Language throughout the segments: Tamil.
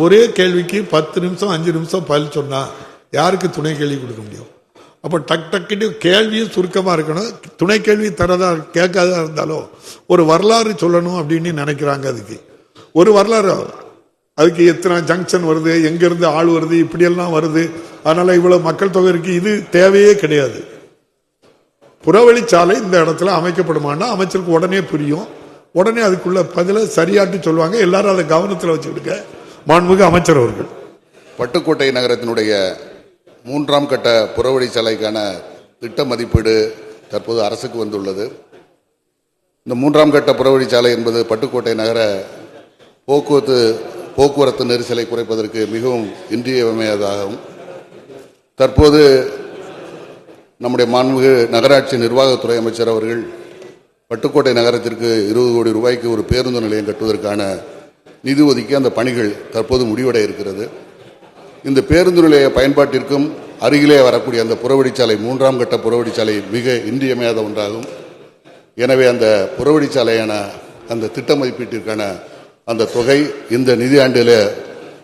ஒரே கேள்விக்கு 10 நிமிஷம் 5 நிமிஷம் பதில் சொன்னா யாருக்கு துணை கேள்வி கொடுக்க முடியும்? அப்போ டக்குன்னு கேள்வியும் சுருக்கமா இருக்கணும். துணை கேள்வி தரதா கேட்காதா இருந்தாலும் ஒரு வரலாறு சொல்லணும் அப்படின்னு நினைக்கிறாங்க. அதுக்கு ஒரு வரலாறு, அதுக்கு எத்தனை ஜங்ஷன் வருது, எங்க இருந்து ஆள் வருது, இப்படியெல்லாம் வருது, அதனால இவ்வளவு மக்கள் தொகை இருக்கு, இது தேவையே கிடையாது. புறவழிச்சாலை இந்த இடத்துல அமைக்கப்படுமானா அமைச்சருக்கு உடனே புரியும், உடனே அதுக்குள்ள பதில சரியாட்டு சொல்லுவாங்க. எல்லாரும் அதை கவனத்தில் வச்சுக்கிடுங்க. மாண்புமிகு அமைச்சர் அவர்கள். பட்டுக்கோட்டை நகரத்தினுடைய 3ஆம் கட்ட புறவழிச்சாலைக்கான திட்ட மதிப்பீடு தற்போது அரசுக்கு வந்துள்ளது. இந்த 3ஆம் கட்ட புறவழிச்சாலை என்பது பட்டுக்கோட்டை நகர போக்குவரத்து நெரிசலை குறைப்பதற்கு மிகவும் இன்றியமையாததாகும். தற்போது நம்முடைய மாண்புமிகு நகராட்சி நிர்வாகத்துறை அமைச்சர் அவர்கள் பட்டுக்கோட்டை நகரத்திற்கு 20 கோடி ரூபாய்க்கு ஒரு பேருந்து நிலையம் கட்டுவதற்கான நிதி ஒதுக்கி அந்த பணிகள் தற்போது முடிவடைய இருக்கிறது. இந்த பேருந்து நிலைய பயன்பாட்டிற்கும் அருகிலே வரக்கூடிய அந்த புறவழிச்சாலை 3ஆம் கட்ட புறவழிச்சாலை மிக இன்றியமையாத ஒன்றாகும். எனவே அந்த புறவழிச்சாலையான அந்த திட்ட மதிப்பீட்டிற்கான அந்த தொகை இந்த நிதியாண்டில்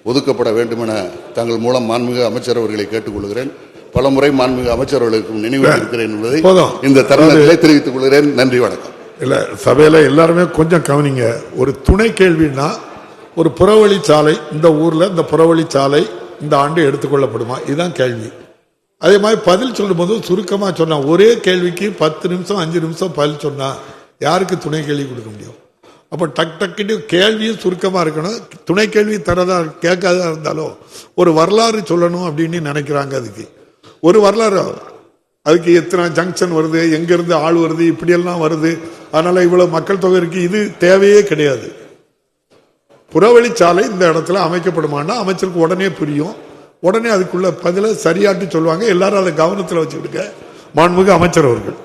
ஒதுக்கப்பட வேண்டும் என தங்கள் மூலம் மாண்புமிகு அமைச்சர் அவர்களை கேட்டுக்கொள்கிறேன். பலமுறை மாண்புமிகு அமைச்சர் அவர்களுக்கும் நினைவூட்டியிருக்கிறேன் என்பதை இந்த தருணத்திலே தெரிவித்துக் கொள்கிறேன். நன்றி, வணக்கம். இல்ல, சபையில எல்லாருமே கொஞ்சம் கவனிங்க. ஒரு துணை கேள்வின்னா, ஒரு புறவழிச்சாலை இந்த ஊர்ல இந்த புறவழிச்சாலை இந்த ஆண்டு எடுத்துக்கொள்ளப்படுமா, இதுதான் கேள்வி. அதே மாதிரி பதில் சொல்லும் போது சுருக்கமா சொன்னா, ஒரே கேள்விக்கு 10 நிமிஷம் 5 நிமிஷம் பதில் சொன்னா யாருக்கு துணை கேள்வி கொடுக்க முடியும்? அப்போ டக்குன்னு கேள்வியும் சுருக்கமா இருக்கணும். துணை கேள்வி தரதா கேட்காதா இருந்தாலும் ஒரு வரலாறு சொல்லணும் அப்படின்னு நினைக்கிறாங்க. அதுக்கு ஒரு வரலாறு, அதுக்கு எத்தனை ஜங்ஷன் வருது, எங்க இருந்து ஆள் வருது, இப்படியெல்லாம் வருது, அதனால இவ்வளவு மக்கள் தொகை இருக்கு, இது தேவையே கிடையாது. புறவழிச்சாலை இந்த இடத்துல அமைக்கப்படுமானா அமைச்சருக்கு உடனே புரியும், உடனே அதுக்குள்ள பதில சரியாட்டு சொல்லுவாங்க. எல்லாரும் அதை கவனத்தில் வச்சுக்கிடுங்க. மாண்புமிகு அமைச்சர் அவர்கள்.